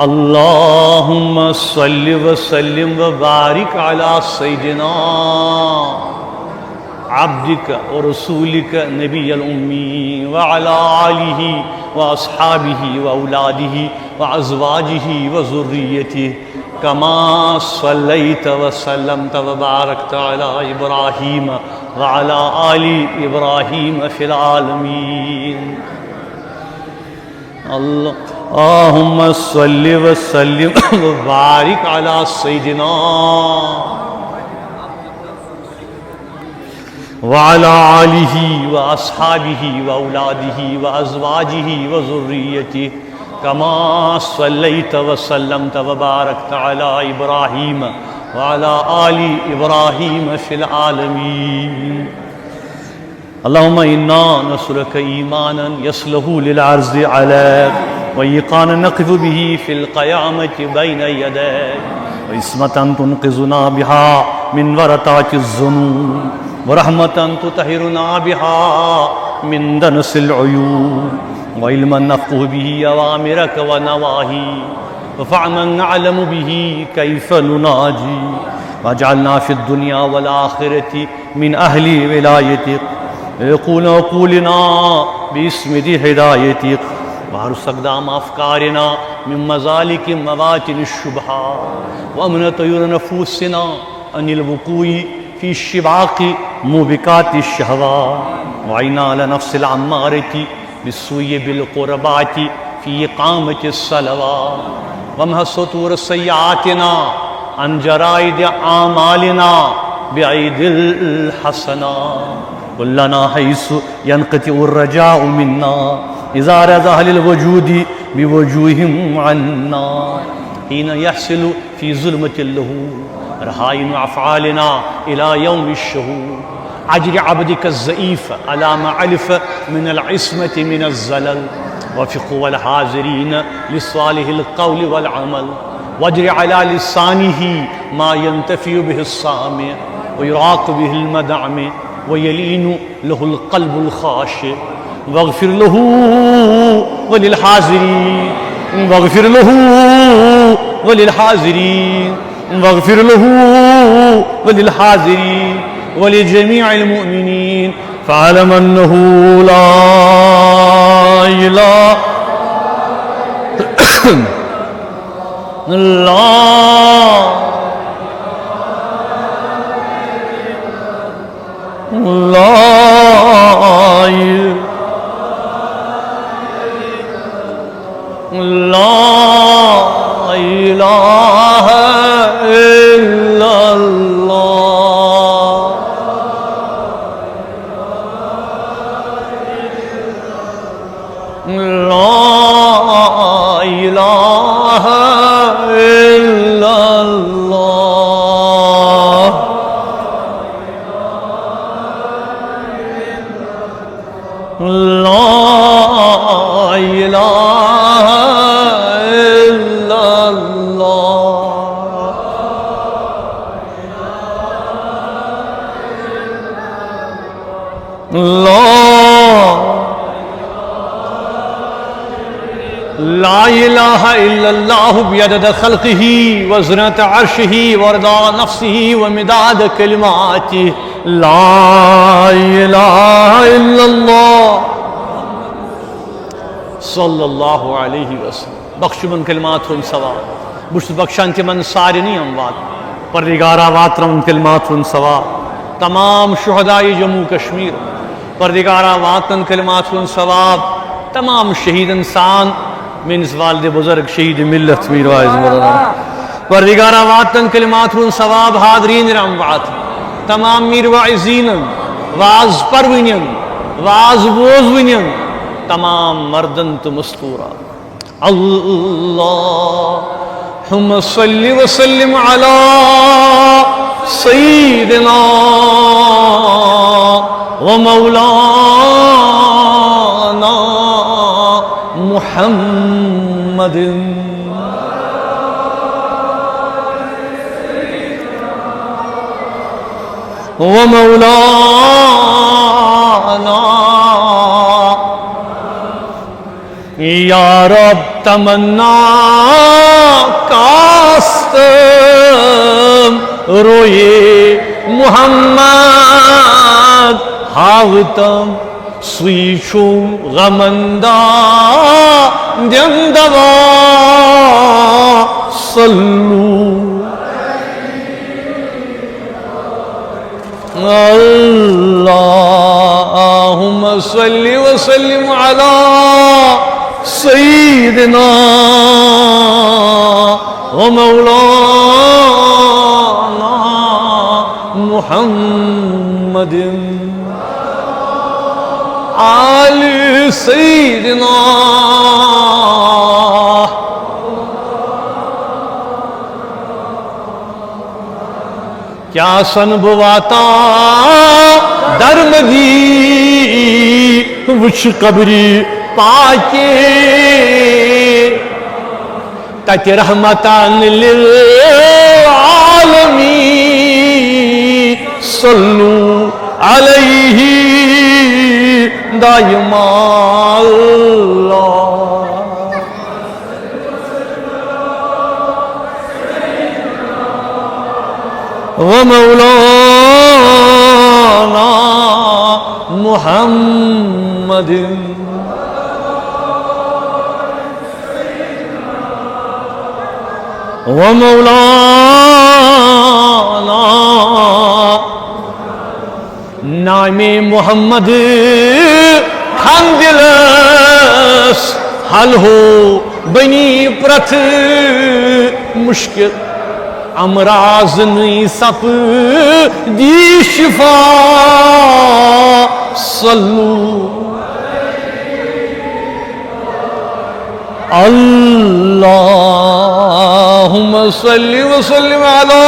اللهم صل وسلم وبارك على سيدنا عبدك ورسولك نبي الأمي وعلى آله وأصحابه وأولاده وأزواجه وذريته كما صليت وسلمت وباركت على إبراهيم وعلى آل إبراهيم في العالمين. اللهم صل وسلم وبارك على سيدنا وعلى آله وأصحابه وأولاده وأزواجه وذريته كما صليت وسلمت وباركت على إبراهيم وعلى آل إبراهيم في العالمين. اللهم إنا نسألك إيمانا يصلح للعرض عليك وإيقانا نقف به في القيامة بين يديك وإسمة تنقذنا بها من ورطات الذنوب ورحمة تطهرنا بها من دنس العيوب وعلما نفقه به أوامرك ونواهيك وفهما نعلم به كيف نناجي واجعلنا في الدنيا والآخرة من أهل ولايتك يقول وقولنا باسم ذي هدايتك وارس أقدام أفكارنا من مزالك مواطن الشبهات وأمن طيور نفوسنا عن الوقوع في الشباق موبقات الشهوات وعينا على نفس العمارة بالسوء بالقربات في إقامة الصلوات وامحِ ستور سيئاتنا عن جرائد أعمالنا بعيد الحسنات كلنا حيث ينقطع الرجاء منا إذا رضى أهل الوجود بوجوههم عنا حين يحصل في ظلمة اللهو رهائن أفعالنا إلى يوم الشهود. أجر عبدك الضعيف على ما علف من العصمة من الزلل وفقه الحاضرين لصالح القول والعمل واجر على لسانه ما ينتفي به السامع ويراق به المدعم ويلين له القلب الخاشع واغفر له وللحاضرين واغفر له وللحاضرين واغفر له وللحاضرين ولجميع المؤمنين فاعلم أنه لا إله إلا لا إله إلا الله. لا إله إلا الله. لا إله إلا الله. لا إله إلا الله بعدد خلقه وزنة عرشه ورضا نفسه ومداد كلماته. لا إله إلا الله صلی اللہ علیہ وسلم. بخش من کلمات ہن ثواب بشت بخشانتی من سارنی اموات پردگارا واترم کلمات ہن ثواب تمام شہدائی جموں کشمیر پردگارا واتن کلمات ہن ثواب تمام شہید انسان من والد بزرگ شہید ملت میر وائز مولانا پردگارا واتن کلمات ہن ثواب حاضرین اموات تمام میر واعظین واز پروینین واز بوزوینین تمام مردن تو مستورا. اللہم صلی وسلم علی سیدنا و مولانا محمد و مولانا یا رب تمنا ماتم روئے محمد ہاوتم سویشم غمندہ دیم دوا صلو اللہم صلی وسلم علی سیدنا ومولانا محمد آل سیدنا کیا سن بواتا درمدی وچ قبری پاکے تت رحمتان للعالمین صلو علیہ دائما اللہ ومولانا محمد ومولانا نام محمد خندلس حل ہو بنی پرت مشکل امراض نئی سپ دی شفا صلو اللہم صلی وسلم علی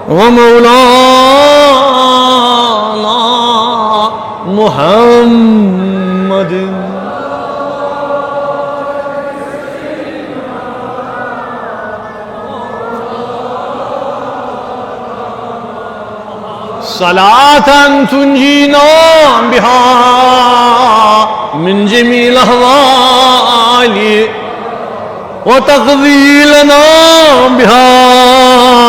ومولانا محمد صلاة تنجينا بها من جميع الأهوال وتقضي لنا بها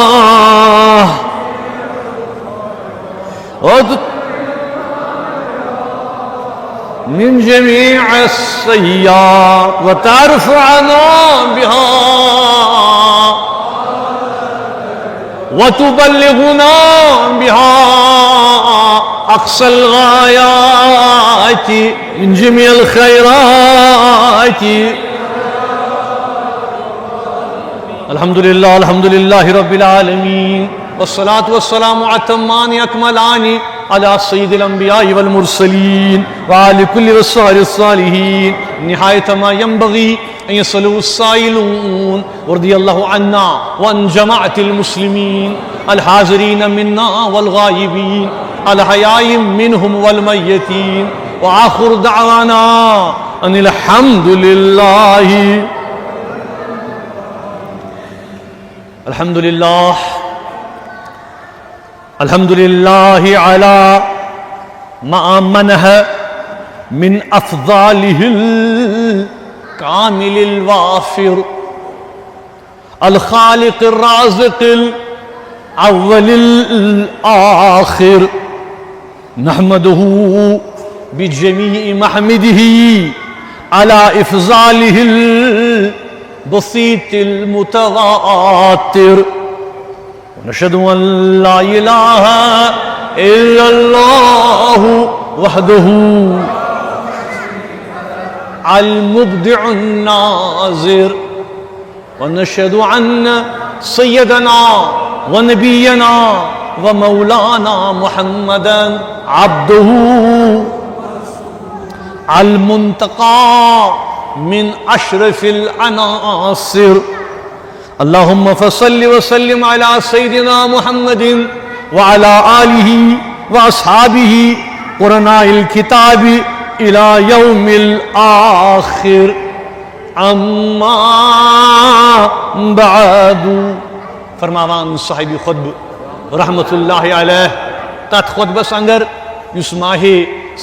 من جميع السيئات وترفعنا بها وتبلغنا بها أقصى الغايات من جميع الخيرات الحمد لله رب العالمين والصلاة والسلام أتمان أكملان على سيد الأنبياء والمرسلين وعلى كل رسول الصالحين نهاية ما ينبغي أن يصلوا السائلون ورضي الله عنا وعن جماعة المسلمين الحاضرين منا والغائبين الحياء منهم والميتين وآخر دعوانا أن الحمد لله الحمد لله على ما منه من أفضاله الكامل الوافر الخالق الرازق الأول الآخر نحمده بجميع محمده على إفضاله البسيط المتواتر ونشهد أن لا إله إلا الله وحده المبدع الناظر ونشهد أن سيدنا ونبينا ومولانا محمدا عبده المنتقى من أشرف العناصر اللهم فصل وسلم على سيدنا محمد وعلى آله وأصحابه قرناء الكتاب إلى يوم الآخر أما بعد فرماوان صاحب خطب رحمت اللہ علیہ تات خطبس اندر اس ماہ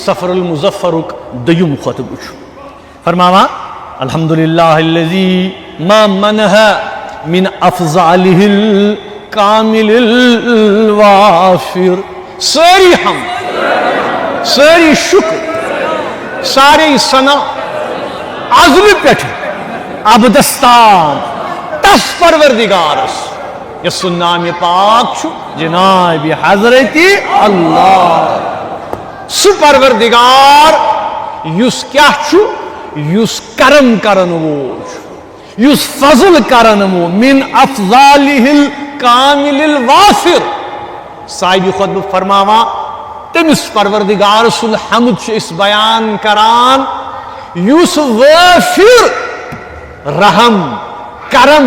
سفر المظفرک دیم خطب فرماوان الحمدللہ الذی ما منح من افضاله الکامل الوافر. ساری حمد، ساری شکر، ساری ثنا عظم پیٹھ عبدستان تس پروردگارس یس نام پاک چھو جناب حضرت اللہ. سو پروردگار یس کیا چھو، یس کرم کرن وول چھو، یس فضل کرن وول، من افضاله الکامل الوافر. صاحب خطبہ فرماوا تمس پروردگار سن حمد چھ اس بیان کران یس وافر رحم کرم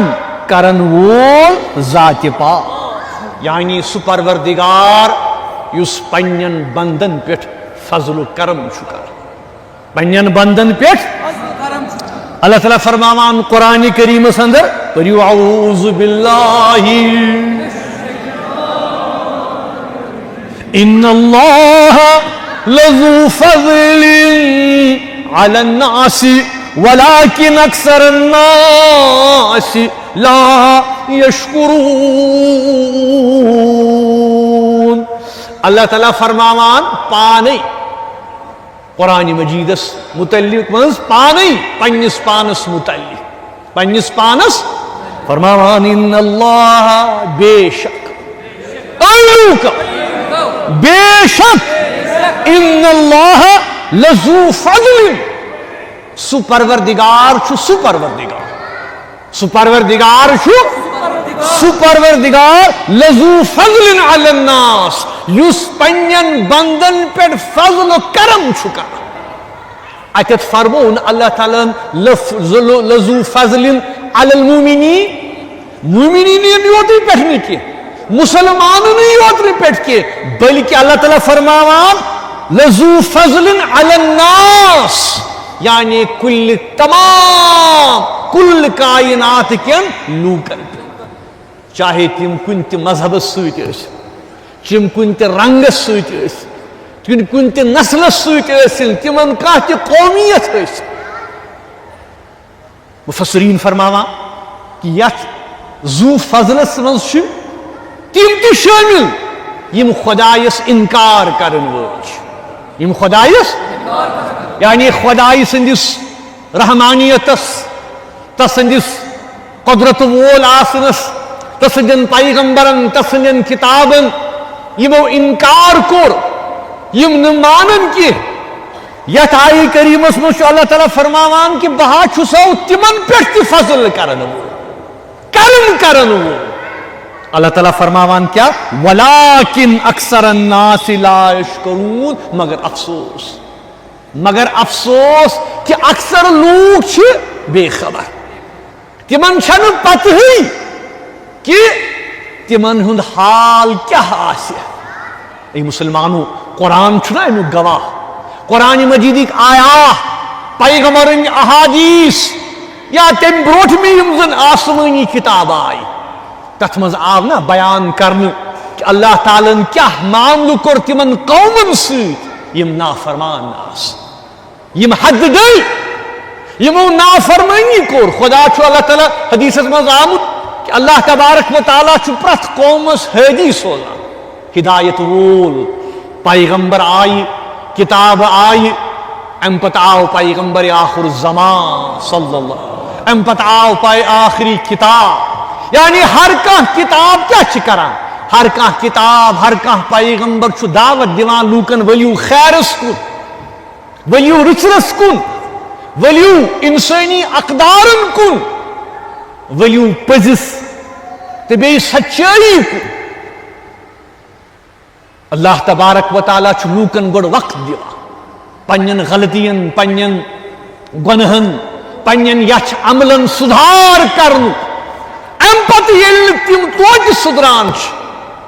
کرن وول ذات پاک. یعنی سو پروردگار یس پنین بندن پیٹھ فضل و کرم چھ کران، پنین بندن پیٹھ. اللہ تعالیٰ فرماوان قرآن کریم اندر پریو اعوذ باللہ ان اللہ لذو فضل علی الناس ولكن اکثر الناس لا یشکرون. اللہ تعالیٰ فرماوان پانے قرآن مجیدس متعلق منز پانے پنس پانس متعلق پنس پانس فرماوان ان اللہ بے شک بے شک ان اللہ لذو فضل. سو پروردگار چھو، سو پروردگار، سو پروردگار چھو، سو پروردگار لذو فضل علی الناس یس پنین بندن پر فضل و کرم چھو کر. اتت فرمون اللہ تعالیٰ لذو فضل علی المومنین، مومنین یوتری پیٹھنے کی، مسلمانوں یوتری پیٹھ کے، بلکہ اللہ تعالیٰ فرماوان لذو فضل علی الناس یعنی کل تمام کل کائنات کن لوکن، چاہے تم کن تہ مذہب ست تم کن تہ رنگس ست کن تہ نسلس ست تمن کھانا تہ قومیت مفسرین فرماوان کہ یت ذو فضلس مز تم تہ شامل یم خدایس انکار کرن وول، یم خدایس یعنی خدای سندس رحمانیتس تسندس قدرت وول آسنس تسندن پیغمبرن تسندن کتابن یمو انکار کور یم نمانن کی. یت آئی کریمس مجھ اللہ تعالیٰ فرماوان کہ بہا چھسو تمن پیٹھ تہ فضل کرن وول کرم کرن وول. اللہ تعالیٰ فرماوان کیا ولیکن اکثر الناس لا یشکرون. مگر افسوس، مگر افسوس کہ اکثر لوگ چھ بے خبر، تمن چھن پتہ کہ تمن ہند حال کیا آسہ. اے مسلمانوں قرآن چھنا امیک گواہ، قرآن مجیدک آیات پیغمبرن احادیث یا تم بروٹ میں یم زن آسمانی کتاب آئی تت مز آو نا بیان کرنے کہ اللہ تعالیٰ کیا معاملہ کور تمن قومن ست یم نافرمان آس، یم حد گئی، یمو نافرمانی کور. خدا چھو اللہ تعالیٰ حدیث مز آمد کہ اللہ تبارک و تعالیٰ چھو پرت قومس ہدی سوزان، ہدایت وول پیغمبر آئی، کتاب آئی، ام پتہ آو پیغمبر آخر الزمان صلی اللہ، ام پتہ آو پای آخری کتاب. یعنی ہر کان کتاب کیا چھ کران، ہر کان کتاب ہر کان پیغمبر چھو دعوت دیوان لوکن ولیو خیرس کن، ولیو رچرس کن، ولیو انسانی اقدارن کن، ولیو پزس تبی سچائی کن. اللہ تبارک و تعالیٰ چھو لوکن گوڑ وقت دیوا پنین غلطین، پنین گنہن، پنین یچ عملن سدھار کرن. ام پت یل تم توجہ سدران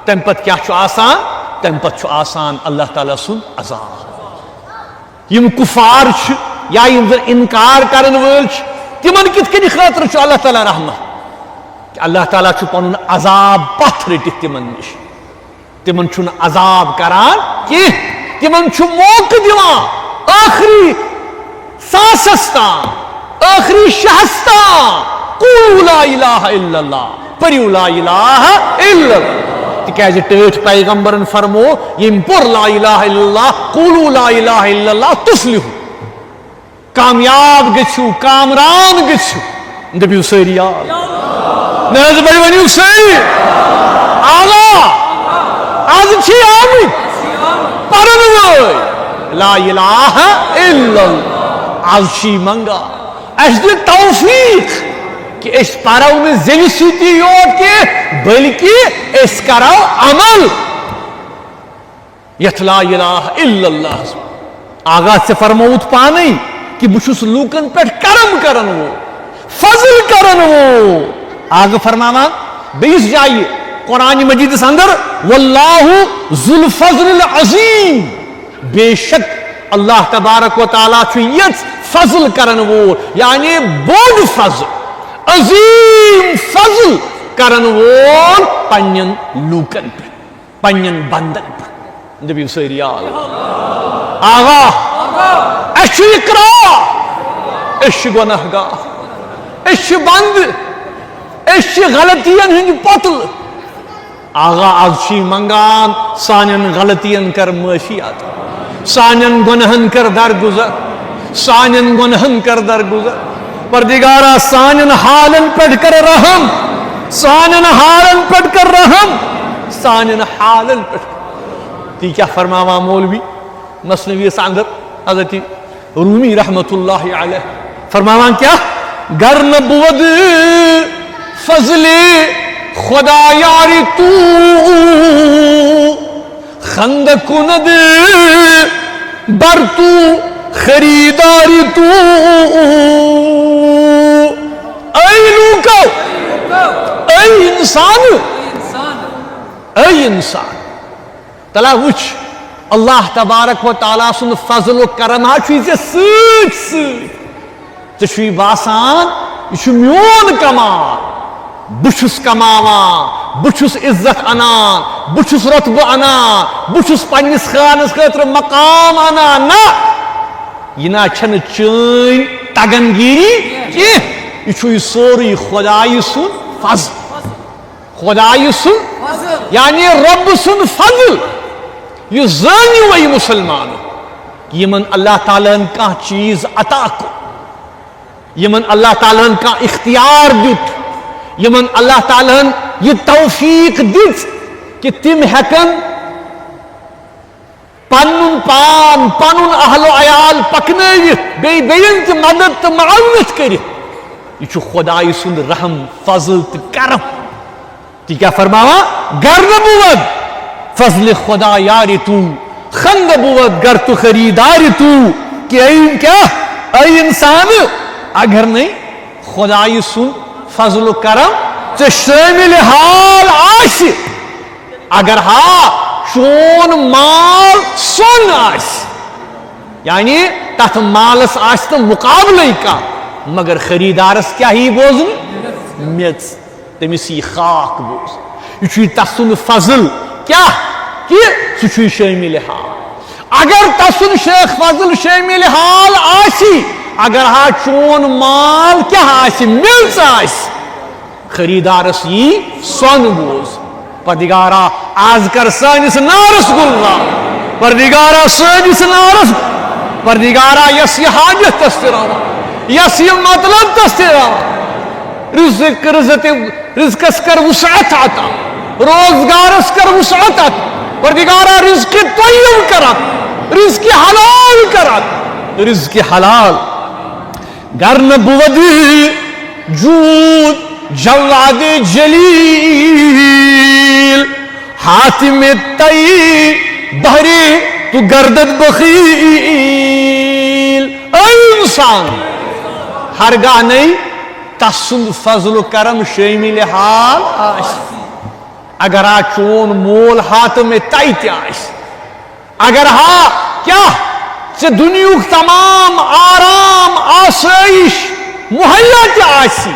تم پت کیا چھو آسان، تم پت چھو آسان اللہ تعالیٰ سن عذاب. یم کفار چھ یا یم انکار کرن وول چھ تمن کت کنی خاطر چھو اللہ تعالیٰ رحمت کہ اللہ تعالیٰ چھو پنن عذاب پتھ رٹھ تمن نش. تمن چھن عذاب کران کہ تمن چھو موقع دیوان آخری ساسس تام، آخری شہستہ قولوا لا الہ الا اللہ پریو لا الہ الا اللہ تکیازِ ٹٲٹھۍ پیغمبرن فرمو یم پور لا الہ الا اللہ قولوا لا الہ الا اللہ تفلحوا کامیاب گژھِو کامران گژھِو دٔپِو سٲری یا نہ حظ بڑِ ؤنِو سٲری آغا آز چھ آمٕتۍ پرن وٲلۍ لا الہ الا اللہ آز چھ منگان اَسہِ دِ توفیق کہ اس پرو نہ زیوِ سۭتی یوت کی بلکہ اس کرو عمل یتھ لا الہ الا اللہ آغا سے فرموت پانے کہ بچھس لوکن پہ کرم کرن وہ فضل کرن وہ آگے فرمانا بیس جائیے قرآن مجید اس اندر واللہ ذو الفضل العظیم بے شک اللہ تبارک و تعالیٰ چھ فضل کرن وہ یعنی بوڑ فضل عظیم فضل کرن وول پنن لوکن پہ پنن بندن پہ نبی سری آغا اچھ اقرار اچھ گناہگار اچھ بند اچھ غلطین ہند پتل آغا آز چھ منگان سانن غلطین کر معافیات سانن گنہن کر درگزر سانن گنہن کر درگزر پردگارا سانن حالن پڑھ کر رحم سانن حالن پڑھ کر رحم سانن حالن پڑھ کر تی کیا فرماوا مولوی مثنوی اس اندر حضرت رومی رحمت اللہ علیہ فرماوان کیا گر نبود فضل خدا یاری تو خند کند بر تو خریداری تو اے لوکو اے انسان اے انسان تلا وچ اللہ تبارک و تعالیٰ سن فضل و کرم چیز سۭتۍ سۭتۍ ژےٚ چھُے باسان یہ چھُ میون کمال بہٕ چھُس کماوان بہٕ چھُس عزت انان بہٕ چھُس رۄتبہٕ انان بہٕ چھُس پننِس خانس خٲطرٕ مقام انان نہ یہ نہ چھنہٕ چٲنۍ تگن گیری کینٛہہ یہ چھُے سورُے خۄدایہِ سُنٛد فضل خۄدایہِ سُنٛد یعنی رۄبہٕ سُنٛد فضل یہ زٲنِو وے مسلمانو یمن اللہ تعالیٰ ہن کانٛہہ چیز عطا کوٚر یمن اللہ تعالیٰ ہن کانٛہہ اختیار دیُت یمن اللہ تعالیٰ ہن یہ توفیق دِژ کہ تم ہیکن پنن پان پنن اہل و عیال پکنٲوِتھ بیٚیَن تہِ مدد تہٕ معاونت کٔرِتھ یہ چھُ خۄدایہِ سُنٛد رحم فضل تہٕ کرم تی کیا فرماوا گر نہ بود فضل خدا یاری تو خند بود گر تو خریداری تو کہ کیا اے انسان اگر نہیں خدای سن فضل و کرم ژےٚ شٲمِل حال آسہِ اگر ہا چون مال سون آسہِ یعنی تتھ مالس آسہِ نہٕ مقابلے کانٛہہ مگر خریدارس کیا ہی بوزنہٕ میژ تٔمِس یی خاک بوز یہ چھُے تس سُنٛد فضل کیا کہ سُہ چھُے شٲمِل حال اگر تسُن شیخ فضل شٲمِل حال آسی اگر ہا چون مال کیا آسہِ میژ آسہِ خریدارس یی سون بوز پردگارا آز کر سٲنِس نارس گُلزار پردگارا سٲنِس نارس پردگارا یس یہ حاجت تس تہِ روا یس یہ مطلب تس تہِ روا رزقس کر وسعت عطا روزگارس کر وسعت عطا پردگارا رزق طیب کرت رزق حلال کرت رزق حلال گر نہ بود جود جواد جلیل حاتم طی بہری تو گردد بخیل اے انسان ہرگاہ نہیں تسند فضل و کرم شامل حال آسہِ اگر ہا چون مول ہاتھ میں طی تہِ آسہِ اگر ہا کیا ژےٚ دنیاہُک تمام آرام آسٲیش مہیا تہِ آسی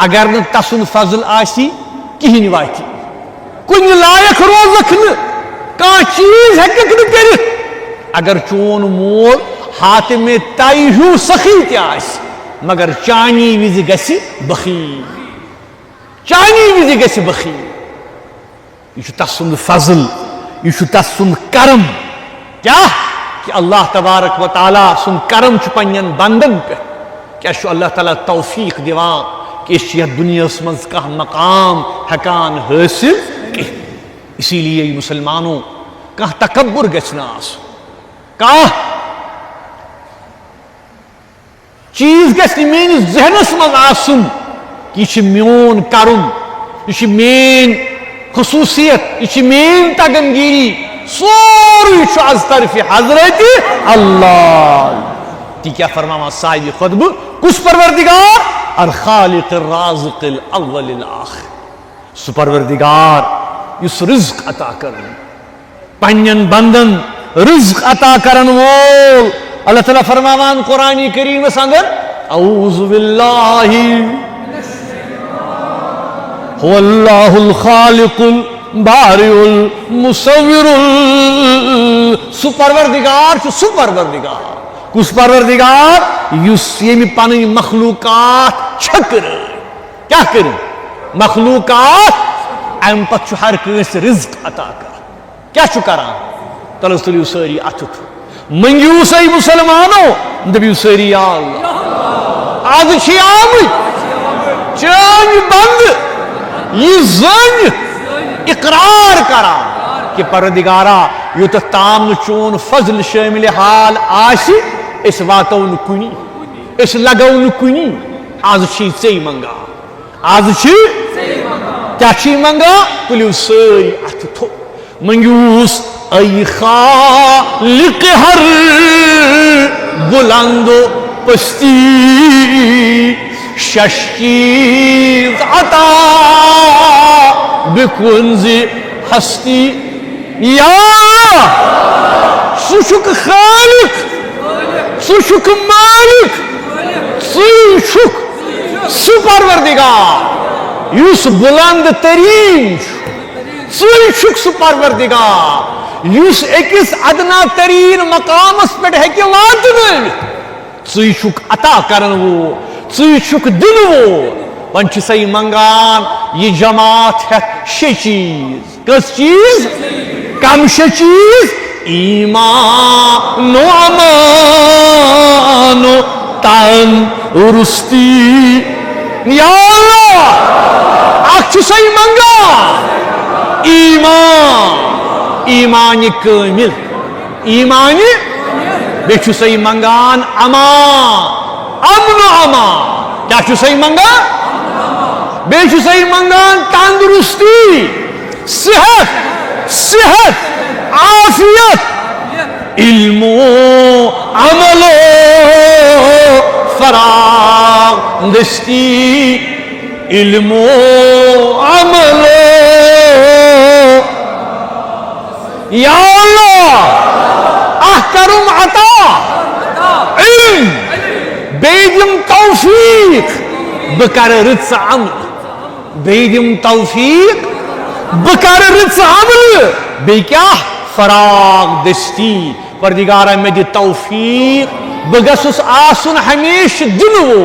اگر نہ تسند فضل آسی کہین واتی کن لائق روزکھ نہ کانٛہہ چیز ہیککھ نہ کٔرِتھ اگر چون مول ہاتھ میں طی ہیوٗ سخی تہِ آسہِ مگر چانی وز گژھِ بخیل چانی وز گژھِ بخیل یہ تس سند فضل یہ تس سند کرم کیا کہ اللہ تبارک و تعالیٰ سن کرم پنن بندن پہ کیا اللہ تعالیٰ توفیق دیوان کہ اس دنیا مز کھانا مقام ہکان حاصل اسی لیے مسلمانوں کھانا تکبر گژھِ نہٕ آسُن کھانا چیز گژھِ نہٕ میٲنِس ذہنس مز آسُن کہ یہ میون کرُن یہ میٲنۍ خصوصیت یہ میٲنۍ تگن گیری سورُے چھُ از طرفِ حضرت اللہ تی کیا فرماوان صاحب خطبہ کس پروردگار الخالق الرازق الاول الاخر سہ پروردگار اس رزق عطا کرن پنن بندن رزق عطا کرن وول اللہ تعالیٰ فرماوان قرآن کریم اندر اعوذ باللہ هو اللہ الخالق البارئ المصور سہ پروردگار سہ پروردگار کس پروردگار یس یمی پنن مخلوقات چھکر کیا کر مخلوقات ام پت ہر کنس رزق عطا کر کیا کران تلو تلیو ساری اتھ منگیو سی مسلمانو دبیو ساری یا اللہ آج چھ آمت چان بند یہ زن اقرار کرا کہ پروردگارا یوت تام چون فضل شامل حال آسی اس واتو نکنی اس لگو نکنی آج چھ ژے منگا آج چھ کیا چھ منگا تلیو ساری اتھ تھو منگیوس ای خالق ہر بلند و پستی شش چیز عطا بکنز ہستی یا سوشک خالق سوشک مالک سوشک سپروردگار یس بلند ترین سوشک سپروردگار یس اکس ادنا ترین مقامس پہ ہیکہ واتن ژٕ عطا کرن وہ ژٕ دن وہ ون سے منگان یہ جماعت ہے شے چیز کس چیز کم شے چیز ایمان و امان و تندرستی یا اللہ اکھ سے منگان ایمان ایمان کامل ایمان بیچ سے منگان امان امن و امان کیا سے منگان بیچ سے منگان تندرستی صحت صحت عافیت علم و عمل و فراغ دستی علم و عمل یا اللہ احکرم عطا علم بیدم توفیق بکر رتس عمل بیدم توفیق بکر رتس عمل بی کیا فراغ دستی پردگارہ میں دی توفیق بگسس آسن ہمیش دنو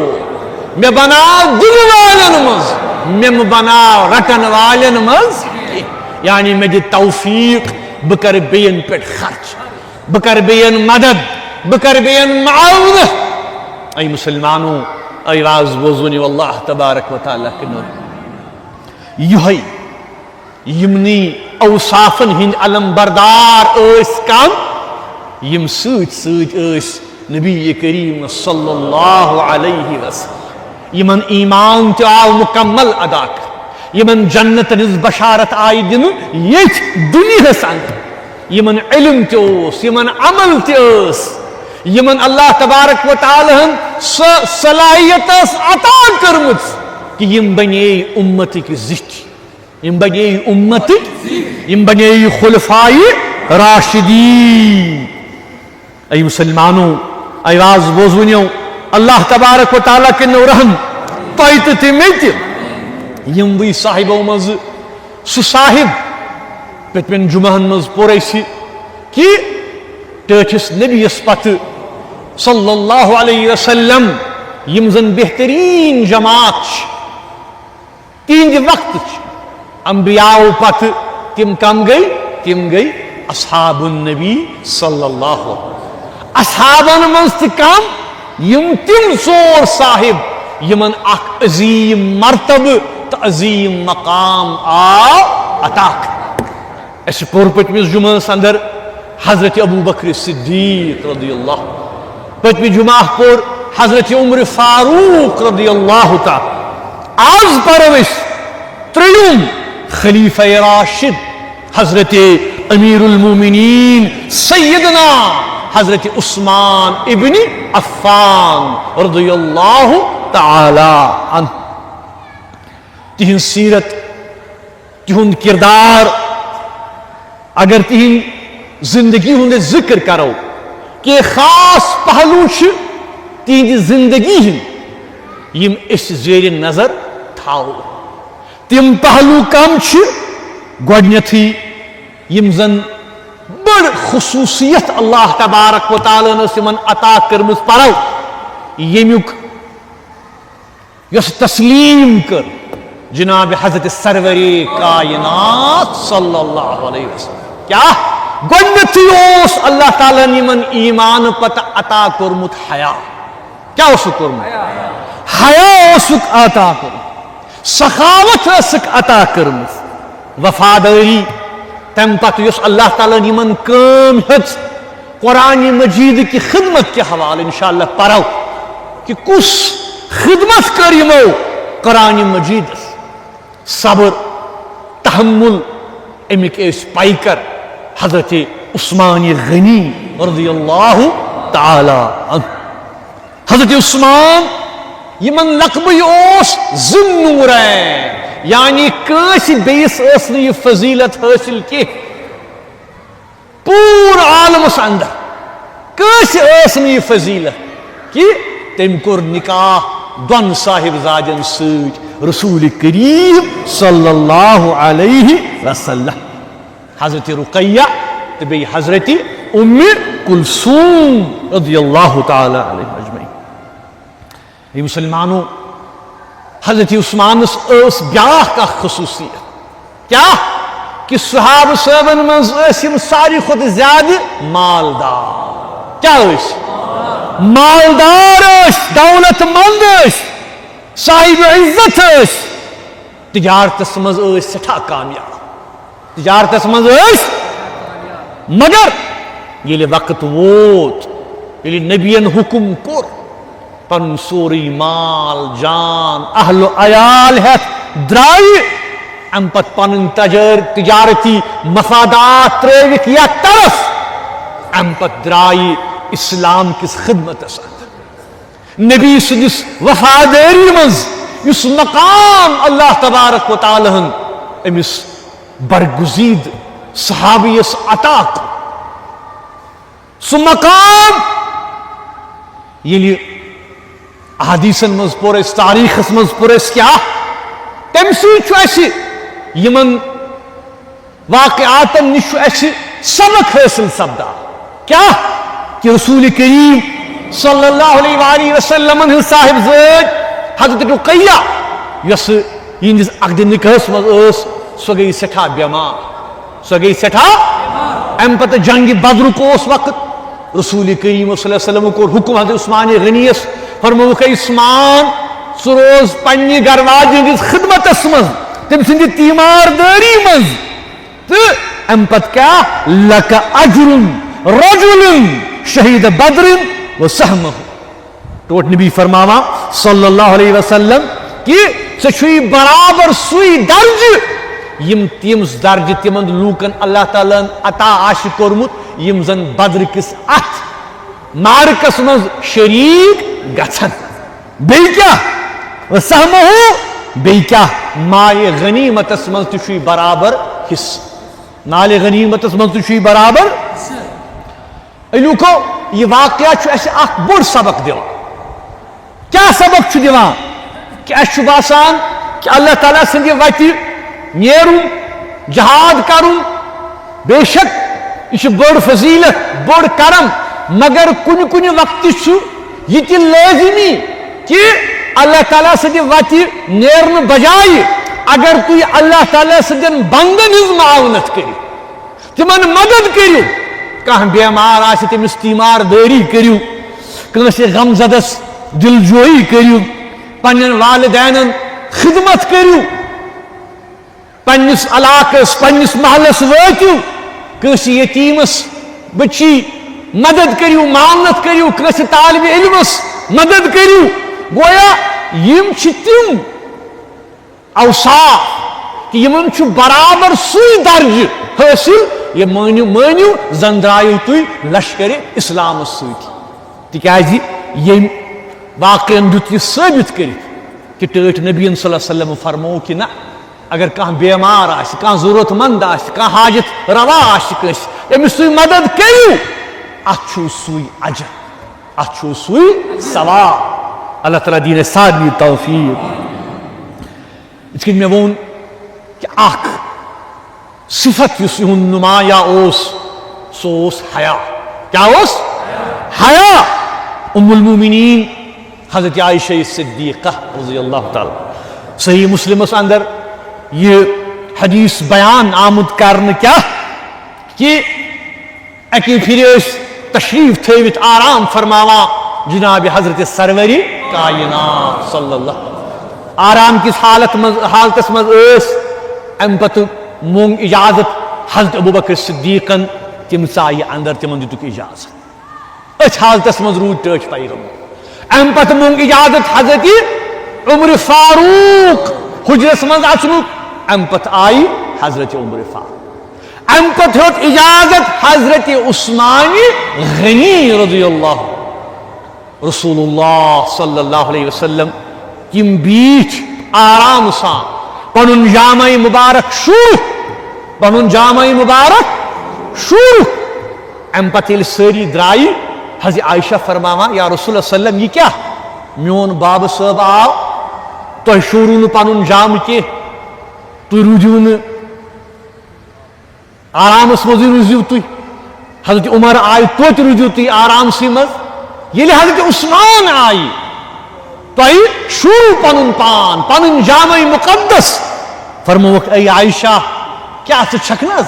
میں بنا دن والن مز میں بنا رٹن والن مز یعنی میں دی توفیق بکر بین پر خرچ بکر بین مدد بکر بین معاونت ای مسلمانوں ای راز بوزونی واللہ تبارک و تعالیٰ کے نور یہی یمنی اوصافن ہند علم بردار اس کام یم سوچ سوچ اس نبی کریم صلی اللہ علیہ وسلم یمن ایمان تعاو مکمل ادا کر یمن جنت نز بشارت آئی دن یہ دنیا سنگ یمن علم تیوس یمن عمل تیوس یمن اللہ تبارک و تعالی صلاحیت عطا کرمت کہ یم بنے امت کی زچ یم بنے امت یم بنے خلفائی راشدین ای مسلمانوں ای راز بوزونیوں اللہ تبارک و تعالی کے نورہم تائیت تیمیت یم وی صاحب مز سو صاحب پتمن جمعہن مز پوریسی کہ ٹھس نبی اس پت صلی اللہ علیہ وسلم یم زن بہترین جماعت تہند وقت انبیاء پتہ تم کم گئی؟ تم گئی اصحاب النبی صلی اللہ علیہ وسلم. اصحابن من کم یم تم ژور صاحب یمن اخ عظیم مرتبہ تو عظیم مقام آو عطا. اس پور پتمس جمعس اندر حضرت ابو بکر صدیق رضی اللہ، پتمی جمعہ پور حضرت عمر فاروق رضی اللہ تعالی. آز پروش تریم خلیفہ راشد حضرت امیر المومنین سیدنا حضرت عثمان ابن عفان رضی اللہ تعالی عنہ. تہند سیرت، تہند کردار، اگر تہند زندگی ہند ذکر کرو کہ خاص پہلو تہند زندگی ہند یم اس زیر نظر تھاو. تم پہلو کم گۄڈنیتھٕے یم زن بڑ خصوصیت اللہ تبارک و تعالیٰ نس یمن عطا کرمز پرو یمیک یس تسلیم کر جناب حضرت سرور کائنات صلی اللہ علیہ وسلم. کیا گۄڈنیتھٕے اوس اللہ تعالیٰ یمن ایمان پتہ عطا کورمت حیا. کیا اوسُکھ کورمت؟ حیا اوسُکھ عطا کورمت، سخاوت ٲسٕکھ عطا کٔرمٕژ، وفاداری. تم پتہ یس اللہ تعالیٰ یمن کٲم ہیٚژ قرآن مجید کی خدمت کے حوالہ انشاءاللہ پرو کہ کس خدمت کر یمو قرآن مجید. صبر، تحمل، امک اس پیکر حضرت عثمان غنی رضی اللہ تعالی عنہ. حضرت عثمان یمن لقب اوس ذوالنورین، یعنی کس بیس اس نے یہ فضیلت حاصل کی پور عالمس اندر. کس اس نے یہ فضیلت کہ تم کور نکاح دون صاحب زادن سۭتۍ رسول کریم صلی اللہ علیہ وسلم، حضرت رقیہ تو بی حضرت ام کلثوم رضی اللہ تعالی علیہ اجمعین. یہ مسلمانوں حضرت عثمان اس بیاہ کا خصوصیت کیا کہ صحابہ صحابن منز یم ساری خود زیادہ مالدار. کیا مالدار، دولت مند، صاحب عزت، تجارتس مز سٹھا کامیاب، تجارتس مز. مگر یل وقت ووت، یل نبین حکم کور پن سوری مال جان اہل و عیال ہیت درائی، ام پت پن تجارتی مفادات تروت یا طرف، ام پت درائی اسلام کس خدمت اندر. نبی سندس وفاداری مز اس مقام اللہ تبارک و تعالی امس برگزید صحابیس عطا کو، سہ مقام یلی احادیثن مز پور اس، تاریخس مز پور اس کیا تم سی یمن واقعاتن نش سبق حاصل سپدا. کیا کہ رسول کریم صلی اللہ علیہ وآلہ وسلم صاحب زوج حضرت رقیہ یس یہندس عقد نکاحس مز سو گئی سٹھا بیمار، سو گئی سٹھا. ام پتہ جنگ بدرک اس وقت رسول کریم صلی اللہ علیہ وسلم کو حکم حضرت عثمان غنیس فرموک عثمان سہ روز پنہ گھر واجن ہندس خدمتس مز، تم سند تیمارداری مز. تو ام پتہ کیا لک اجر رجل شہید بدر و سہمہ. ٹوٹ نبی فرماوا صلی اللہ علیہ وسلم کہ ژے برابر سوئی درج یم درج تمن لوکن اللہ تعالیٰ عطا آش کورمت یم زن بدر کس ات مارکس مز شریک گژھن. بیٚیہِ کیٛاہ وسہمہ، بیٚیہِ کیٛاہ مالِ غنیمتس مز تہِ برابر حصہٕ، مالِ غنیمتس مز تہِ برابر. لوکو یہ واقعہ اسہِ اکھ بوڑ سبق دِوان. کیا سبق دِوان کہ اسہِ باسان کہ اللہ تعالیٰ سٕنٛدِ وتہِ نیرُن، جہاد کرُن بے شک یہ بڑ فضیلت، بڑ کرم، مگر کُنہِ کُنہِ وقتہٕ چھُ یہ تہِ لٲزمی کہ اللہ تعالیٰ سدی وت نیرن بجائے اگر تھی اللہ تعالیٰ سدین بندن ہز معاونت کرو تمن مدد کرو کھانا بیمار آسہ تمس تیمار داری کرو کنس غم زدس دل جوئی کرو پنن والدینن خدمت کرو پنس علاقس پنس محلس واتو کنس یتیمس بچی مدد کرو معاونت کرو کنس طالب علمس مدد کرو گویا یم چھ تم اوصاف کہ یمن چھ برابر سوی درج حاصل یہ مانیو مانیو زن درائیو تھی لشکر اسلام ست تکیازِ یم واقعا دیت یہ ثابت کرت کہ ٹھٹ نبی صلی اللہ علیہ وسلم فرمو کہ نہ اگر کان بیمار آس کان ضرورت مند آس کان حاجت روا آس کس امس تھی مدد کرو ات چھو سوی اجر ات چھو سوی ثواب اللہ تعالیٰ دین سارنی توفیق اس کن میں وون کہ اخ صفت یس یہن نمایاں سوس حیا کیا اس حیا ام المومنین حضرت عائشہ صدیقہ رضی اللہ تعالی صحیح مسلم اندر یہ حدیث بیان آمد کرنے کیا کہ اکی پھر تشریف تھوت آرام فرماوا جناب حضرت سروری کائنات صلی اللہ آرام کس حالتس مز ام پتہ مونگ اجازت حضرت ابوبکر صدیقن تم ژایہ اندر تمن دتک اجازت اس حالتس مز روٗد ٹٲٹھۍ پیغمبر ام پتہ مونگ اجازت حضرت عمر فاروق حجرس مز اچنک ام پتہ آئی حضرت عمر فاروق ام پتہ ہیوت اجازت حضرت عثمان غنی رضی اللہ رسول اللہ صلی اللہ علیہ وسلم یم بیٹھ آرام سان پنن جامع مبارک شروع پنن جامع مبارک شروع ام پتہ ییٚلہِ سٲری درٛایہِ حضرت عائشہ فرماوان یا رسول اللہ صلی اللہ علیہ وسلم یہ کیا میون باب صٲب آو تۄہہِ شوٗروٕ نہٕ پنن جامع کینٛہہ تُہۍ روٗدِو نہٕ آرامس منٛزٕے روٗزِو تُہۍ حضرت عمر آیہِ توتہِ روٗدِو تُہۍ آرامسٕے منٛز ییٚلہِ حضرت عثمان آیہِ تۄہہِ شوٗروٕ پنُن پان پنٕنۍ جامع مقدس فرمووُکھ اے عائشہ کیا ژٕ چھکھ نا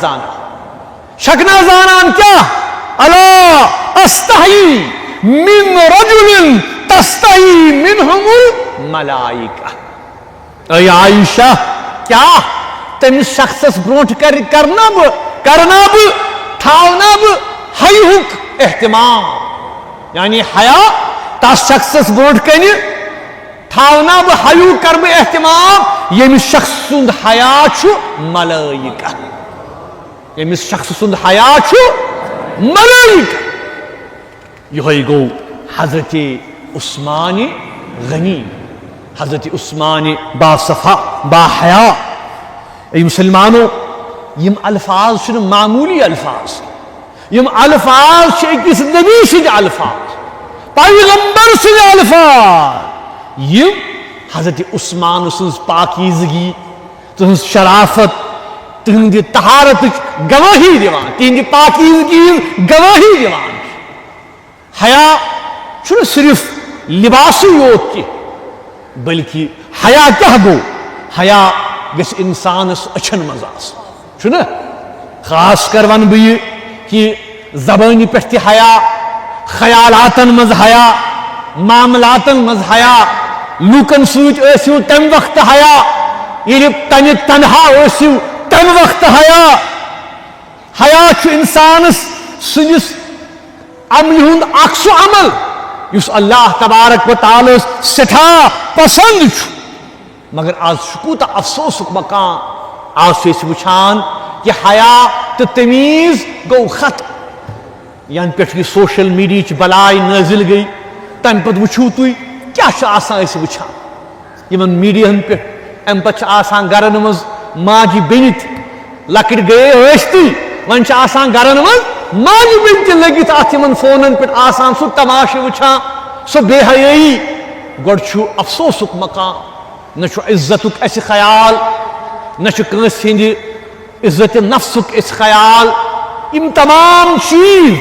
زانان کیا الا استحی من رجل تستحی منهم الملائکہ اے عائشہ کیا تمس شخصس برونٹ کرنا بہ تھاونا بہ حیہُک اہتمام یعنی حیا تس شخصس برونٹ کن تھاونا بہ حیو کر بہ اہتمام یمس شخص سند حیا چھ ملائکہ یمس شخص سند حیا چھ ملائکہ یہ گو حضرت عثمان غنی حضرت عثمان با صفا با حیا اے مسلمانو یم الفاظ چھ معمولی الفاظ یم الفاظ چھ اکس نبی سند الفاظ پیغمبر سند الفاظ یم حضرت عثمان سن پاکیزگی تہذ شرافت تہند طہارت گواہی دیوان تہند پاکیزگی گواہی دیوان حیا چھنہ صرف لباس یوت کی بلکہ حیا کیا گو حیا گژھِ انسانس اچھن مز آسن خاص کر ون بہ یہ کہ زبانی پہ تہ حیا خیالاتن مز حیا معاملاتن مز حیا لوکن ست ٲسِو تمہ وقت حیا ییٚلہِ تنہِ تنہا ٲسِو تمہ وقت حیا حیا چھُ انسانس سندس عملہِ ہُنٛد اکھ سُہ عمل یُس اللہ تبارک و تعالیٰ سٹھاہ پسند چھُ مگر آز کوتاہ افسوسُک مقام آز چھِ أسۍ وٕچھان کہ حیا تو تمیز گو ختم ین پہ یہ سوشل میڈیا بلائی نازل گئی تم پتہ وچھو تھی کیا آسان وچھان یمن میڈیاہن پہ ام پتہ آسان گرن مز ماجہ بین لکٹ گئے ٲستی ون آسان گرن مز ماجہ بین تہ لگت ات یمن فونن پہ آسان سہ تماشہ وچھان سہ بے حیائی گۄڈٕ چھُ افسوسُک مقام نہ چھُ عزتُک اسہ خیال نہ چھُ کٲنٛسہِ ہٕنٛدِ عزت نفسک اس خیال یم تمام چیز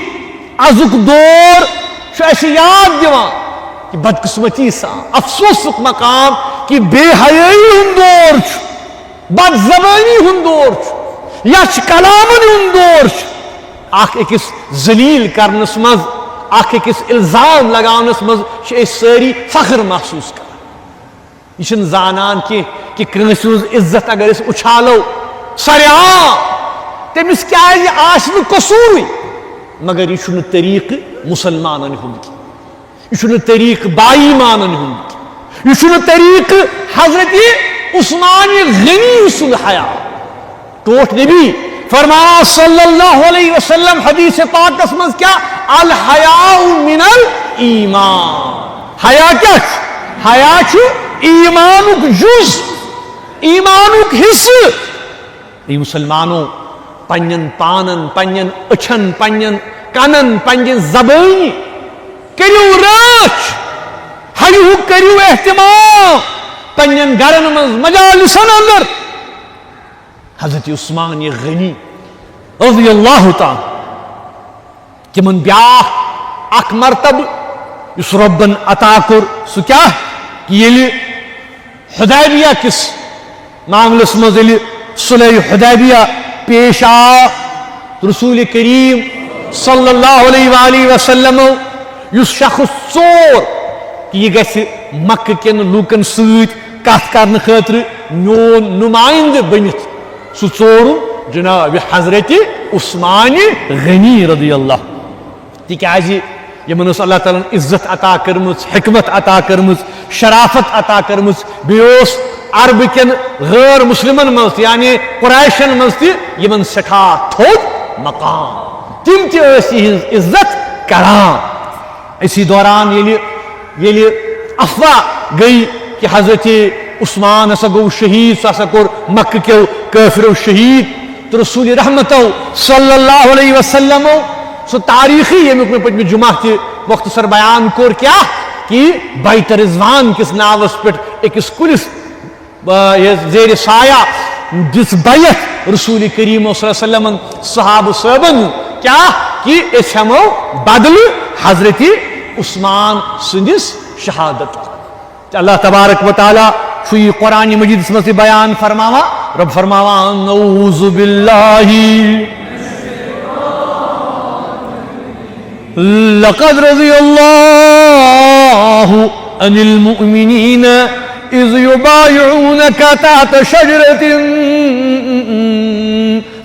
ازک دور اسہ یاد دیوان کہ بدقسمتی سا افسوس مقام کہ بے حیائی ہند دور بد زبانی ہند دور یا کلامن ہند دور اخ اکس ذلیل کرنس مز اخ اکس الزام لگاونس مز ساری فخر محسوس کر یہ زانان کہ کنس عزت اگر اس اچھالو سریعا تمس کیا آس قصور مگر یہ طریق مسلمانن ہند یہ طریق بائیمانن ہند یہ طریق حضرت عثمان غنی سن حیا ٹوٹ نبی فرمایا صلی اللہ علیہ وسلم حدیث پاک مز کیا الحیاء من الایمان حیا کیا حیا ایمانک جز ایمانک حصہ ای مسلمانوں پنن پانن پنن اچھن پنن کنن پنن زبانی کریو راچ ہریو کریو اہتمام پنن گرن مز مجالسن اندر حضرت عثمان غنی رضی اللہ تعالی تمن بیاکھ اک مرتبہ اس ربن عطا کر سو کیا کہ یلی حدیبیہ کس معاملس مز یلی صلح حدیبیہ پیش آ رسول کریم صلی اللہ علیہ وآلہ وسلم اس شخص ژور کہ یہ گژھِ مکہ کن لوکن سۭتۍ کتھ کرنہٕ خٲطرٕ میون نمائندٕ بنِتھ سُہ ژورُن جناب حضرت عثمان غنی رضی اللہ تکیازِ یمن ٲس اللہ تعالیٰ عزت عطا کٔرمٕژ حکمت عطا کٔرمٕژ شرافت عطا کٔرمٕژ بیٚیہِ اوس عرب کٮ۪ن غٲر مسلمن منٛز تہِ یعنی قریشن منٛز تہِ یمن سٮ۪ٹھاہ تھوٚد مقام تِم تہِ ٲسۍ یِہنٛز عزت کران اسی دوران ییٚلہِ افواہ گٔے کہ حضرت عثمان ہسا گو شہید سُہ ہسا کوٚر مکہ کیو کٲفرو شہید تو رسول رحمتو صلی اللہ علیہ وسلم سو تاریخی یمیک میں پتمہ جمعہ تہ مختصر بیان کور کیا کہ بیت رضوان کس ناوس پہ اکس کلس زیر سایہ دس بیت رسول کریم صلی اللہ علیہ وسلم صحابہ صحابن کیا کہ اس ہمو بدل حضرت عثمان سندس شہادت اللہ تبارک و تعالی فی قرآن مجید میں بیان فرماوا رب فرماوا نعوذ باللہ لقد رضی اللہ عن المؤمنین اذ یبایعونک تحت شجرۃ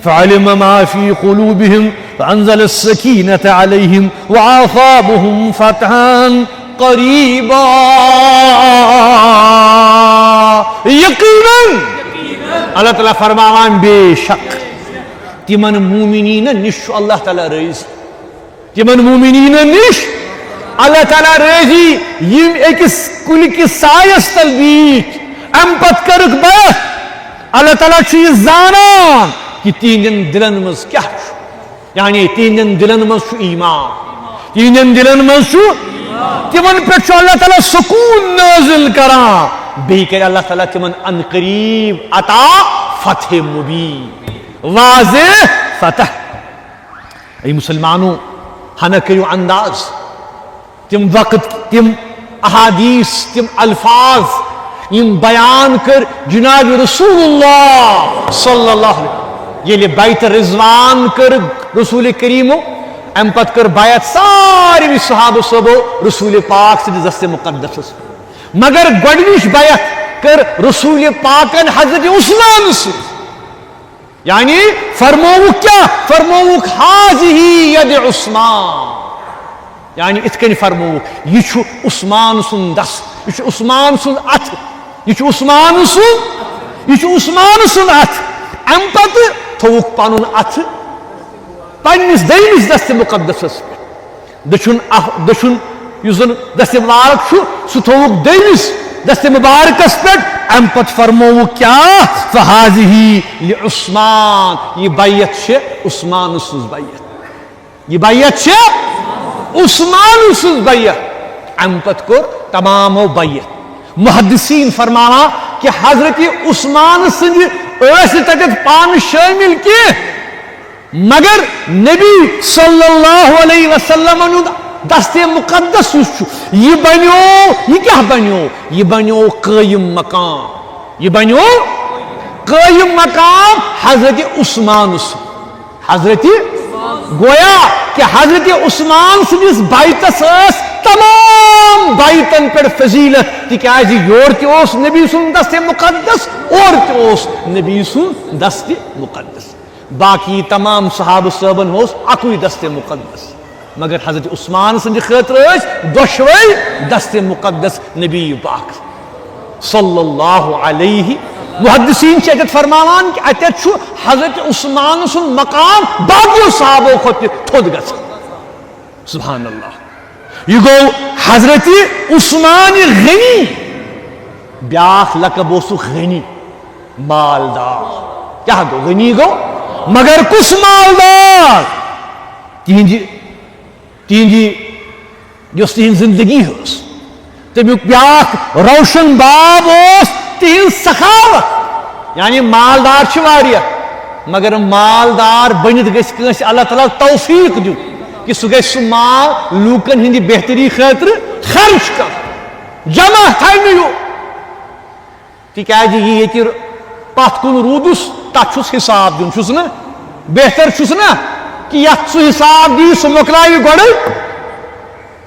فعلم ما فی قلوبهم فانزل السکینۃ علیہم وعاصابهم فتحا قریبا یقیناً اللہ تعالیٰ فرماوان بے شک تمن مومنین نش اللہ تعالیٰ رضی تمن مومنین نش اللہ تعالیٰ رضی یم اکس کل کس سایس تل بیت ام پت کرک بیت اللہ تعالیٰ یہ زانان کہ تہندین دلن مز کیا یعنی تہندین دلن مز ایمان تہندین دلن مز تمن پہ اللہ تعالیٰ سکون نازل کران بیٚیہِ کر اللہ تعالیٰ تمن ان قریب عطا فتح مبین واضح فتح ای مسلمانوں ہنہ کریو انداز تم وقت تم احادیث تم الفاظ یم بیان کر جناب رسول اللہ صلی اللہ علیہ وسلم ییٚلہِ بیت رضوان کر رسول کریمو ام پت کر بیعت ساری صحابہ صحابو رسول پاک سے دست مقدس مگر گۄڈنِچ بیعت کر رسول پاکن حضرت عثمان سے یعنی فرموک کیا فرموک حاضی ید عثمان یعنی ات کن فرموک یہ چھو عثمان سن دست یہ چھو عثمان سن ات یہ چھو عثمان سن ات ام پت تھوک پانون ات پنس دینس دست مقدس دچن یزن دست مبارک چھو سو تھوک دینس دست مبارکس پہ ام پت فرمو کیا فہذہ لعثمان یہ بیعت چھ عثمان سنز بیعت یہ بیعت چھ عثمان سنز بیعت ام پت کر تمام بیعت محدثین فرمانا کہ حضرت عثمان سنز ایسے تکت پان شامل کی مگر نبی صلی اللہ علیہ وسلم دست مقدس یہ بنیو، یہ کیا بنیو؟ یہ بنیو قائم مقام، یہ بنیو قائم مقام حضرت عثمان سے. حضرت گویا کہ حضرت عثمان سندس بائتس تمام بائتن پر فضیلت، تکیاز یور تہ نبی سن دست مقدس اور تہ نبی سن دست مقدس. باقی تمام صحابہ صحابن ہوس اکوئی دست مقدس، مگر حضرت عثمان سند خاطر دشوئی دست مقدس نبی پاک صلی اللہ علیہ. محدثین اتت فرماوان کہ اتت چھو حضرت عثمان سن مقام باقی صحابہ کھت تھود گژھان. سبحان اللہ. یہ گو حضرت عثمان غنی، بیاکھ لقب اوسو غنی مالدار. کیا گو؟ غنی گو مگر کس مالدار؟ تہنجی یس تہن زندگی ہس تمیک بیاکھ روشن باب اس تہن سخاوت. یعنی مالدار چھ واریاہ مگر مالدار بنت گژھِ کٲنٛسہِ اللہ تعالیٰ توفیق دیُن کہ سہ گژھِ سہ مال لوکن ہندِ بہتری خاطر خرچ کر جمع تھاونہٕ. تکیازِ یہ ییٚتہِ پتھ کُن روٗدُس تتھ چھُس حساب دیُن، چھُس نا؟ بہتر چھُس نا کہ یتھ سہ حساب دی سہ مۄکلاوِ گۄڈے،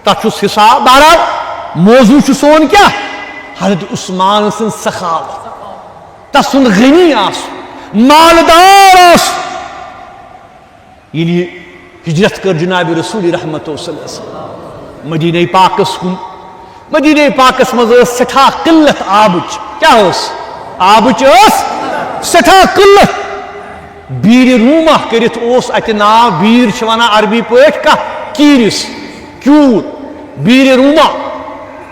تتھ چھُس حساب. بہرحال موضوع چھُ سون کیا؟ حضرت عثمان سن سخاوت، تسن غنی آسُن، مالدار آسُن. ییٚلہِ ہجرت کر جناب رسول رحمت صلی اللہ علیہ وسلم مدینہ پاکس کن. مدینہ پاکس مز سٹھا قلت آبچ. کیا اس آبچ سٹھا قلت. بیر روما کرت اس اتہ ناو، بیر چھ ونان عربی پٲٹھۍ کتھ؟ کیرس، کیور. بیر روما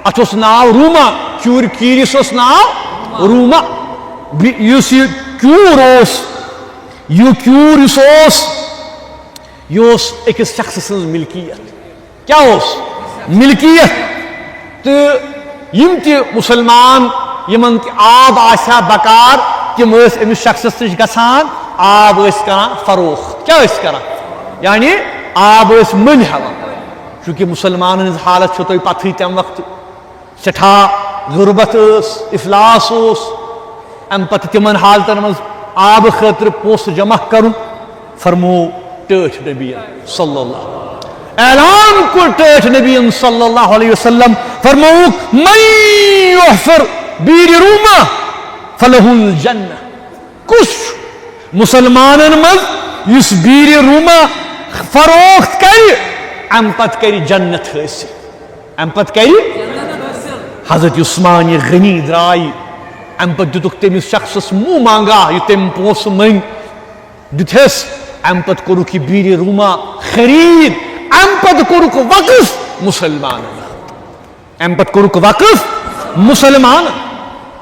ات اس ناو روما، کیور کیرس اس ناو روما. یس یہ کیور اس، یہ کیور یس اس یہ اکس شخص سن ملکیت. کیا اس ملکیت. تو یم تہ مسلمان یمن تہ آب آسیا بکار تم امس شخصس نش گژھان، آب کران فروخت. کیا کران؟ یعنی آب مل ہیوان. چونکہ مسلمان ہز حالت تہ پتہ تم وقت سٹھا غربت افلاس اس. ام پتہ تمن حالتن مز آب خاطر پونسہ جمع کرن. فرمو ٹھٹھ نبی صلی اللہ، اعلان کر ٹھٹھ نبی صلی اللہ علیہ وسلم، فرموک من یحفر بیر روما فلہ الجنہ. کس مسلمانن مز یس بیر روما فروخت کر ام پت کر جنت حاصل، ام پت کر. حضرت عثمان غنی درائی، ام پت دتک تمس شخصس منہ مانگا یہ تم پونسہ منگ دتس. ام پت کورک یہ بیر روما خرید، ام پت کورک وقف مسلمان، ام پت کورک وقف مسلمان.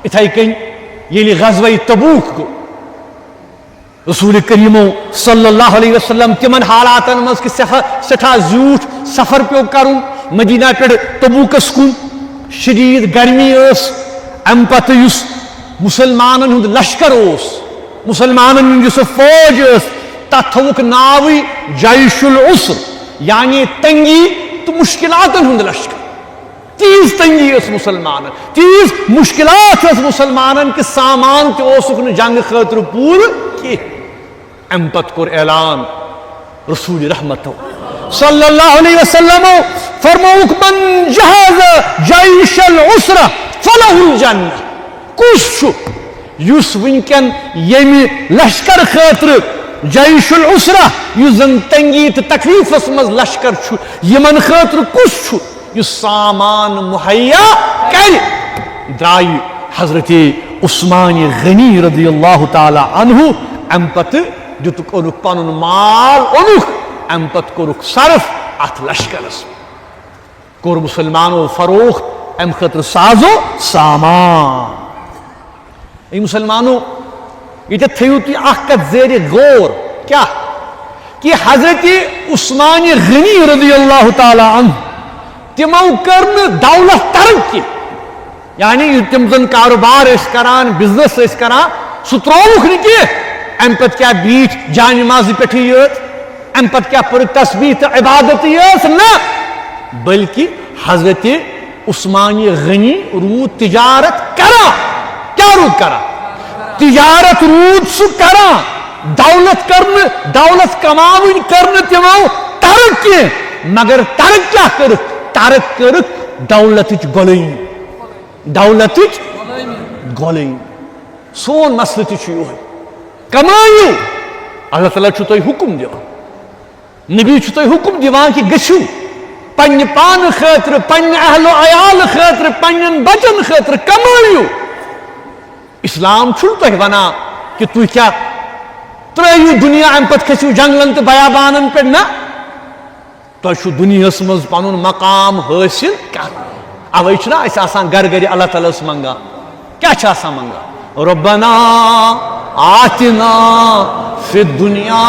اتھائی کن یلی غزوہ تبوک گو رسول کریم صلی اللہ علیہ وسلم تمن حالاتن مز کہ سٹھا زیوٹھ سفر پیو کرن مدینہ پہ تبوکس کن، شدید گرمی اس. ام پتہ یس مسلمانن ہند لشکر اس، مسلمانن ہند یس فوج اس، تتھ تھوک ناوی جیش العسر، یعنی تنگی تو مشکلاتن ہند لشکر. تیز تنگی اس مسلمانن، تیز مشکلات اس مسلمانن کہ سامان تہ اوسک نہ جنگ خاطر پور کی. ام پت کور اعلان رسول رحمت صلی اللہ علیہ وسلم، فرموک من جہاز جیش العسر فلہ الجنہ. کس یس ونکن یمی لشکر خاطر جیش العسرہ یس زن تنگی تو تکلیفس مز لشکر چھو، یمن خاطر کس یس سامان مہیا کر. درائی حضرت عثمان غنی رضی اللہ تعالی عنہ. ام پتہ دتک اونک پنن مال اونک، ام پتہ کورک صرف ات لشکرس، کور مسلمانو فروخت ام خاطر سازو سامان. ای مسلمانو یہ تھیو تھی اخ کت زیر غور کیا کہ حضرت عثمان غنی رضی اللہ تعالی عنہ تمو کرن دولت ترقی، یعنی تم زن کاروبار اس کران، بزنس اس کران، سہ تروک نہ کی. ام پت کیا بیٹھ جان نماز پہ یت، ام پت کیا پر تسبیح تو عبادت یت نا. بلکہ حضرت عثمان غنی رود تجارت کرا. کیا رود کرا؟ تجارت رود سو کرا. دولت کماون کرن تمو ترک کی مگر ترک کیا کرک؟ ترک کرک دولتچ غلامی. دولتچ غلامی. سون مسئلہ تہ یہ کمائیو. اللہ تعالیٰ چھو تۄہہِ حکم دیوان, نبی چھو تۄہہِ حکم دیوان کہ گژھو پنہ پان خاطر, پنہ اہل و عیال خاطر, پنن بچن خاطر کمائیو. اسلام چھو تۄہہِ ونان کہ تُہۍ کیا ترٲیو دنیا ام پتہ کھسو جنگلن تو بیابانن پہ. نہ, تۄہہِ چھو دنیاہس منٛز پنن مقام حٲصِل کرُن. اوے چھُنہ أسۍ آسان گھر گھرِ اللہ تعالیٰ ہس منگان. کیا چھِ آسان منگان؟ ربنا آتنا فی الدنیا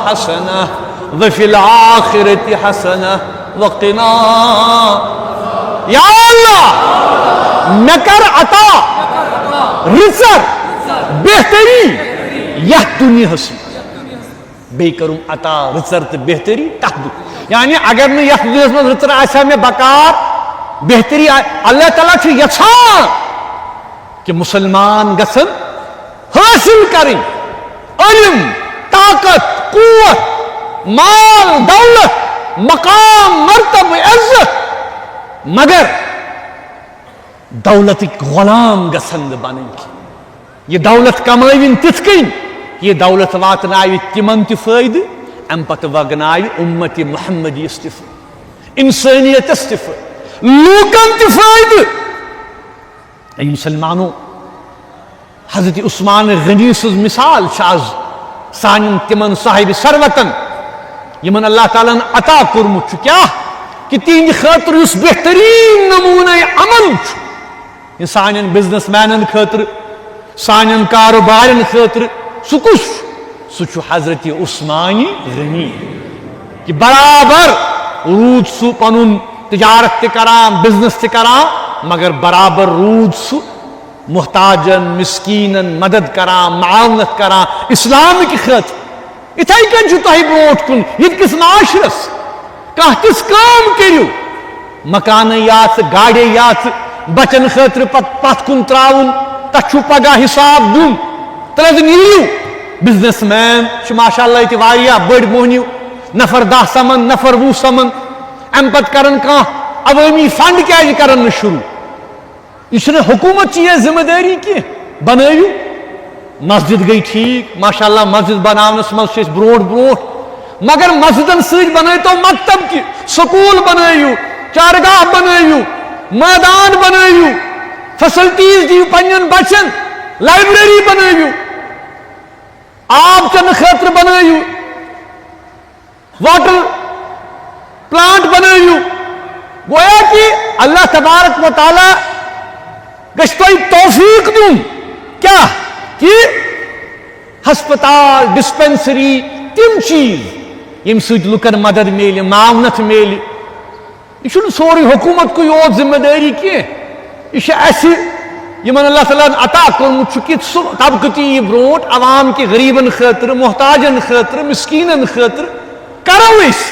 حسنہ وفی الآخرة حسنہ وقنا. یا اللہ مے کر عطا رزق بہتری یتھ دنیاہس بی کرم عطا رزق تو بہتری تتھ. یعنی اگر نہ یتھ دنیاہس مز رزق آسیا مے بکار بہتری, اللہ تعالیٰ چھُ یژھان کہ مسلمان گژھن حاصل کریں علم, طاقت, قوت, مال, دولت, مقام, مرتبہ, عزت, مگر دولت غلام گژھن بنن. یہ دولت کمائن تتھ کن یہ دولت واتناوِ تمن تہ فائدہ, ام پتہ وگناوِ امت محمدیس تہ فائدہ, انسانیتس تہ فائدہ, لوکن تہ فائدہ. ای مسلمانوں, حضرت عثمان غنی سز مثال آز سان تمن صاحب ثروتن یمن اللہ تعالیٰ عطا کورمت کیا کہ تہند خاطر اس بہترین نمونہ عمل یہ سان بزنس مینن خاطر, سان کاروبارن خاطر سہ کس سہ حضرت عثمان غنی کہ برابر رود سہ پنن تجارت تہ کران, بزنس تہ کران, مگر برابر رود سہ محتاجن, مسکینن مدد کران, معاونت کران اسلام کی خاطر. اتھائی کن چھو تہی بروٹ کن یتکس معاشرس کانٛہہ تِژھ کٲم کٔرِو, مکانیات, گاڑیات, بچن خاطر پتھ کن تراؤن, تتھ چھو پگاہ حساب دن, تلز نیو. بزنس مین چھُ ماشاء اللہ یہ واریاہ بڑ موہنیو, نفر 10 سمن, نفر 20 سمن, ام پتہ کرن کانٛہہ عوٲمی فنڈ کیازِ کرن نہٕ شروع. یہ چھنہ حکومت چی ذمہ داری کی بنائیو. مسجد گئی ٹھیک ماشاء اللہ, مسجد بناونس مز بروٹ بروٹ, مگر مسجدن ست بنائیتو مکتب کی, سکول بنائیو, چارگاہ بنائیو, میدان بنائیو, فیسلٹیز دیو پنن بچن, لائبریری بنائیو, آب چن خاطر بنائیو, واٹر پلانٹ بنائیو. گویا کہ اللہ تبارک و تعالی گژھِ تۄہہِ توفیق دن کیا کہ ہسپتال, ڈسپینسری, تم چیز یم سۭتۍ لُکن مدد میلہِ, معاونت میلہِ. یہ چھُنہٕ سورُے حکومت کو یوت ذمہ داری کینٛہہ, یہ چھُ اَسہِ یمن اللہ تعالیٰ عطا کوٚرمُت چھُ کہ سُہ طبقہٕ تہِ یی برونٛٹھ, عوام کہ غریبن خاطر, محتاجن خاطر, مسکینن خاطر کرو أسۍ.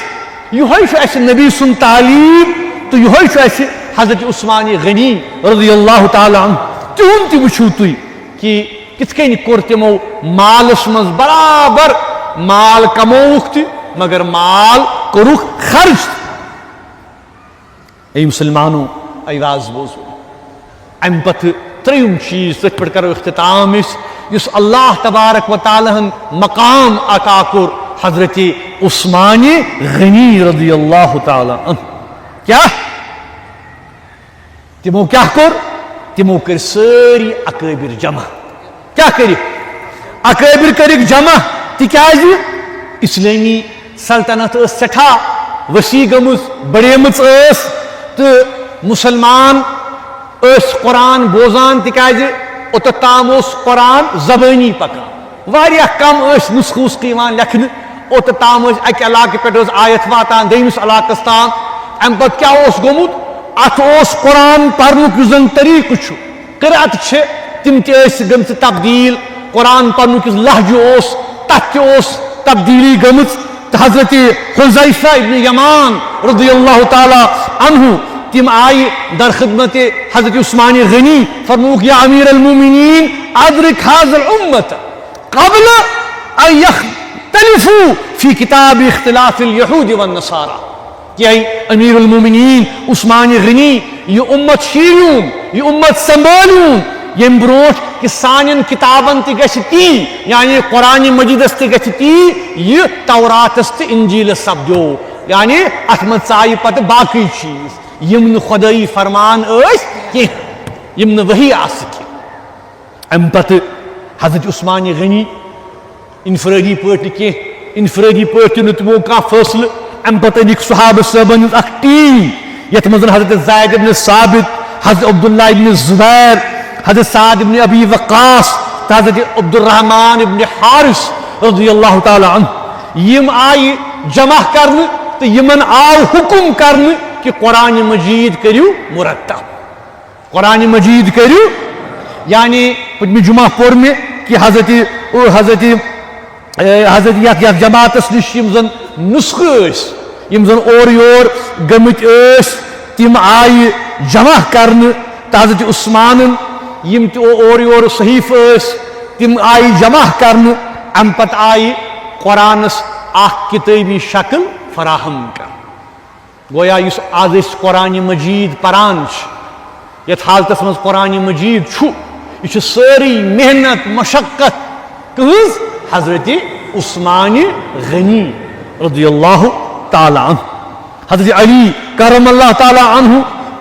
یہوے چھُ اَسہِ نبی سُنٛد تعلیٖم تہٕ یہوے چھُ اَسہِ حضرت عثمان غنی رضی اللہ تعالیٰ عنہ. تہنٛد تہِ وٕچھِو تُہۍ کہ کِتھ کٔنۍ کوٚر تِمو مالس منٛز برابر, مال کمووُکھ تہِ مگر مال کوٚرُکھ خرچ. اے مسلمانوں ایواز بوزو, امہ پتہٕ ترٛیٚیِم چیٖز تٔتھۍ پٮ۪ٹھ کرو اختتام أسۍ یُس اللہ تبارک و تعالیٰ ہن مقام عطا کوٚر حضرت عثمان غنی رضی اللہ تعالیٰ عنہ. کیا تمو کیا کور؟ تمو کر ساری اکابر جمع. کیا کر اکابر کرک جمع تکیاز اسلامی سلطنت اس سٹھا وسیع گمز بڑیمت اس تو مسلمان اس قرآن بوزان تکیاز اوتتام اس قرآن زبانی پکان واریاہ کم اس نسخوس قیمان لکھن اوتتام اس اک علاقہ پہ آیت واتان دیمس علاقس تام ام پت کیا اس گومت ات اس قرآن پرنک زن طریقہ چھ قرأت چھ تم تیس گمت تبدیل قرآن پرنک لہجہ اس تت اس تبدیلی گمت حضرت حذیفہ ابن یمان رضی اللہ تعالی عنہ تم آئی در خدمت حضرت عثمان غنی، فرموک یا امیر المومنین ادرک حاضر الامت قبل ان یختلفوا فی کتاب اختلاف الیہود والنصارى. کہ امیر المومنین عثمان غنی یہ امت شیریون، یہ امت سنبھالون یم بروٹ کہ سانن کتابن تہ گژھِ تی، یعنی قرآن مجیدس تہ گژھِ تی یہ توراتس تہ انجیلس سپدیو، یعنی ات منٛز ژایہِ پتہ باقی چیز یم نہ خدائی فرمان ٲسۍ کینٛہہ، یم نہ وحی آسہِ کینٛہہ. امہ پتہ حضرت عثمان غنی انفرادی پٲٹھۍ کینٛہہ، انفرادی پٲٹھۍ نہٕ تِمو کانٛہہ فٲصلہٕ. امہ پتہ أنِکھ صحابہ صٲبن ہٕنٛز اکھ ٹیم یتھ منٛز حضرت زید ابن ثابت، حضرت عبداللہ ابن زبیر، حضرت سعد ابن ابی وقاص، حضرت عبد الرحمن ابن حارث رضی اللہ تعالی عنہ یم آئی جمع کرنے تو یمن آو حکم کرنے کہ قرآن مجید کریو مرتب، قرآن مجید کریو. یعنی پتمہ جمعہ پور میں کہ حضرت یتھ جماعتس نش یم زن نسخہ ٲسۍ، یم زن اور یور گمت ٲسۍ، تم آئی جمع کرنے تو حضرت عثمانن یم تہ اور یور صحیفہ ٲسۍ تم آئی جمع کرنے. ام پتہ آئی قرآنس اخ کتابی شکل فراہم کر. گویا اس آز اس قرآن مجید پران یتھ حالتس مز قرآن مجید یہ ساری محنت مشقت کہز حضرت عثمان غنی رضی اللہ تعالی عنہ. حضرت علی کرم اللہ تعالی عنہ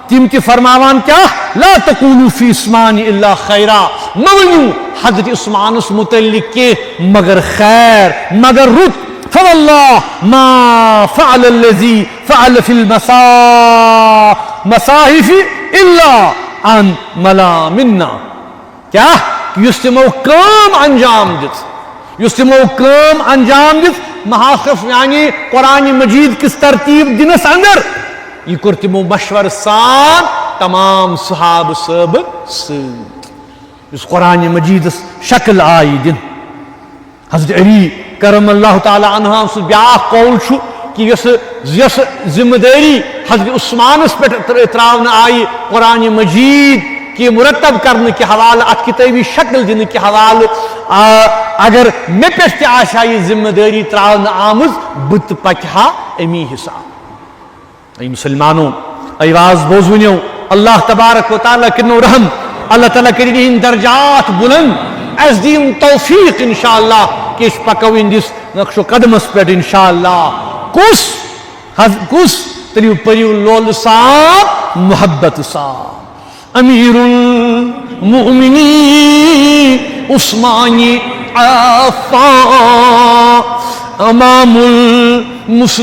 تم تہ فرماوان کیا لا تقولوا فی عثمان الا خیرا، مونیو حضرت عثمانس متعلق کے مگر خیر مگر رت. فواللہ ما فعل الذی فعل فی المصاحف الا ان ملا منا. کیا یس تمو کام انجام دت، یس تمو کام انجام دت محاصف یعنی قرآن مجید کس ترتیب دنس اندر یہ کور تمو مشور سان تمام صحابہ صٲب سۭتۍ یس قرآن مجید شکل آئی دن. حضرت علی کرم اللہ تعالی عنہ سن بیاکھ قول چھُ کہ یس ذمہ داری حضرت عثمانس پہ تراؤن آئی قرآن مجید کی مرتب کرنے کے حوالہ ات کتابی شکل دن کے حوالہ اگر مے پہ تہ آسا یہ ذمہ داری تراؤن آمز بت پکہا امی حساب. ای مسلمانوں ایواز بوزونیو اللہ تبارک و تعالی کنو رحم، اللہ تعالی کرین درجات بلند، اس دیم توفیق انشاءاللہ کہ اس پکو اندس نقش و قدمس پہ انشاءاللہ کس تلیو پریو لول صاحب محبت صاحب. امیر المؤمنین عثمانی عفان، امام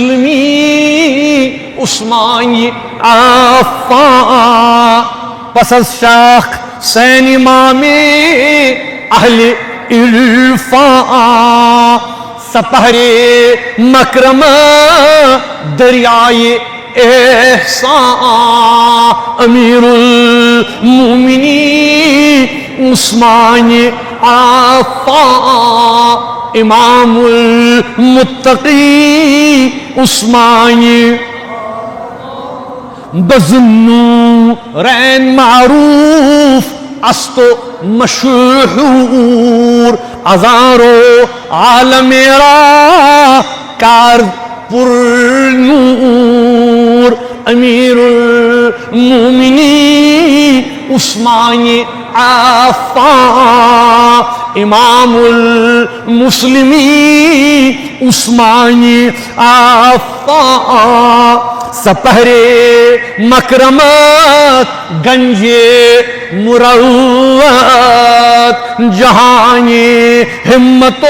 المسلمین عثمانی عفان، پس از شاخ سین امام اہل عرفان، سپہر مکرم دریائے احسان. امیر المومنین عثمان عفان، امام المتقی عثمان بزنورین معروف است مشہور، ہزاروں عالم را کار پر نور. امیر المومنین عثمان عفان، امام المسلمین عثمان عفان، سپہر مکرمت گنج مروت، جہان ہمت و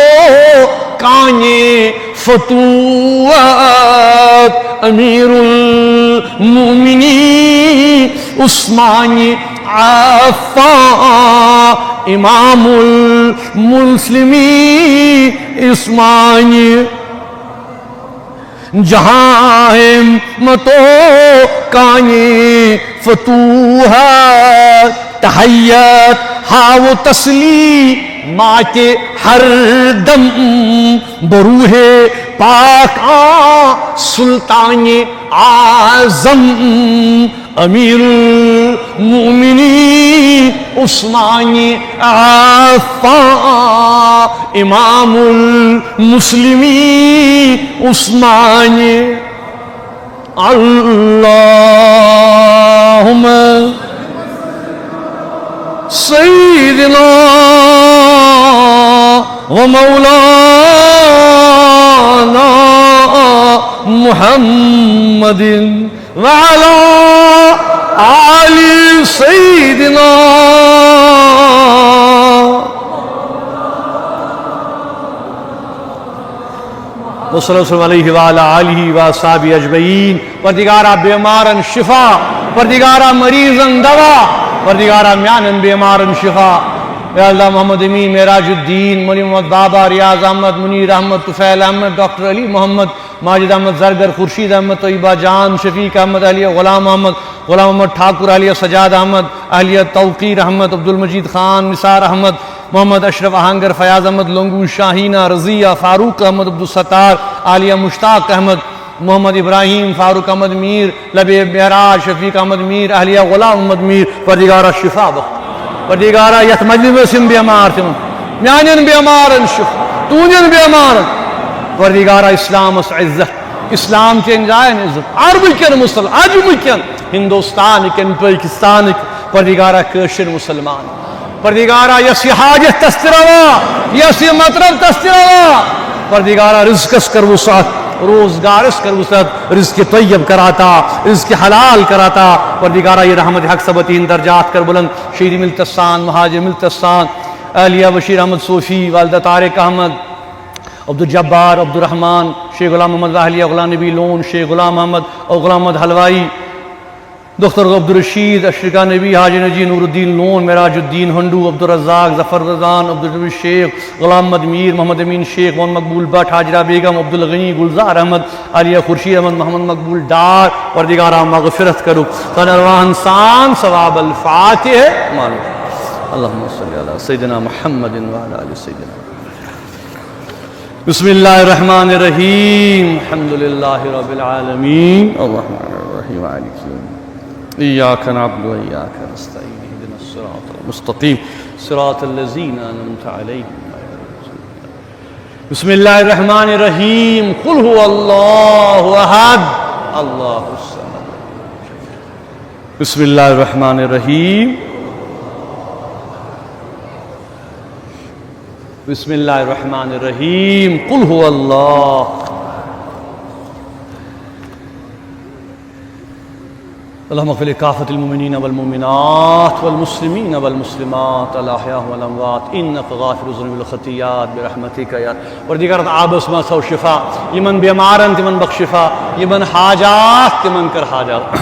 کان فتوت. امیر المومنین عثمان عفان، امام المسلمین عثمان، جہاں ہمتو کانی فتوحات، تحیت ہاو تسلیمات ہر دم بروح پاک سلطان اعظم امیر المؤمنین عثمان عفان امام المسلمین عثمان اللہم سیدنا ومولانا محمد وعلى آل سیدنا صلی اللہ علیہ وآلہ آلہ وصحبہ اجمعین. پروردگارہ بیمارن شفا، پروردگارہ مریضن دوا، پروردگارہ میانن بیمارن شفا. یا اللہ محمد امین، معراج الدین، مولی محمد بابا، ریاض احمد، منیر احمد، طفیل احمد، ڈاکٹر علی محمد، ماجد احمد زرگر، خورشید احمد، طیبہ جان، شفیق احمد، اہلیہ غلام احمد، غلام محمد ٹھاکر، اہلیہ سجاد احمد، اہلیہ توقیر احمد، عبد المجید خان، نثار احمد، محمد اشرف آہنگر، فیاض احمد لنگو، شاہینہ رضیہ، فاروق احمد، عبدالستار، عالیہ مشتاق احمد، محمد ابراہیم، فاروق احمد میر، لبیب معراج، شفیق احمد میر، اہلیہ غلام احمد میر. پروردگارہ شفا بخش، پروردگارہ یتھ مجلس بیمار تم میانن بیمارن شفا، تونین بیمارن. پروردگارہ اسلام اس عزت، اسلام کن جائن عزت، عرب کن مسلم، عجم کن، ہندوستان کن، پاکستان کن. پروردگارہ کشر مسلمان، پروردگارہ یسی حاجت تستروا، یسی مطلب تستروا. پروردگارہ رزقس کر وسعت، روزگارس کر وسعت، رزق طیب کراتا، رزق حلال کراتا. پروردگارہ یہ رحمت حق سبتین درجات کر بلند. شہید ملتستان، مہاجر ملتستان، اہلیہ بشیر احمد صوفی، والدہ طارق احمد، عبد الجبار، عبد الرحمن، شیخ غلام محمد، اہلیہ غلام نبی لون، شیخ غلام محمد اور غلام محمد حلوائی، دختر عبد الرشید، اشرقہ نبی، حاجی نجی، نور الدین loan, Meraj Uddin ہنڈو، Abdul Razzaq, Zafar رضان، Abdul الربی Sheikh, Ghulam Muhammad Mir, Muhammad Amin Sheikh, Muhammad Maqbool but, Hajra بیگم، عبد الغنی، گلزار احمد، علیہ خورشید احمد، محمد مقبول ڈار. پروردگارہ مغفرت کرو. ارواح انسان ثواب الفاتح مانو. اللہم صلی علی سیدنا محمد وعلی آل سیدنا. بسم اللہ الرحمن الرحیم. الحمدللہ رب العالمین، الرحمن الرحیم، مالک یوم الدین. إياك نعبد وإياك نستعين اهدنا الصراط المستقيم صراط الذين أنعمت عليهم. بسم الله الرحمن الرحيم. قل هو الله أحد الله الصمد. بسم الله الرحمن الرحيم. بسم الله الرحمن الرحيم. قل هو الله. اللهم اغفر لكافة المؤمنين والمؤمنات والمسلمين والمسلمات الأحياء والأموات إنك غافر الذنوب والخطيئات برحمتك يا. پروردگار عابس ما سو شفا، یمن بیمارن تمن بخش شفا، یمن حاجات تمن کر حاجات.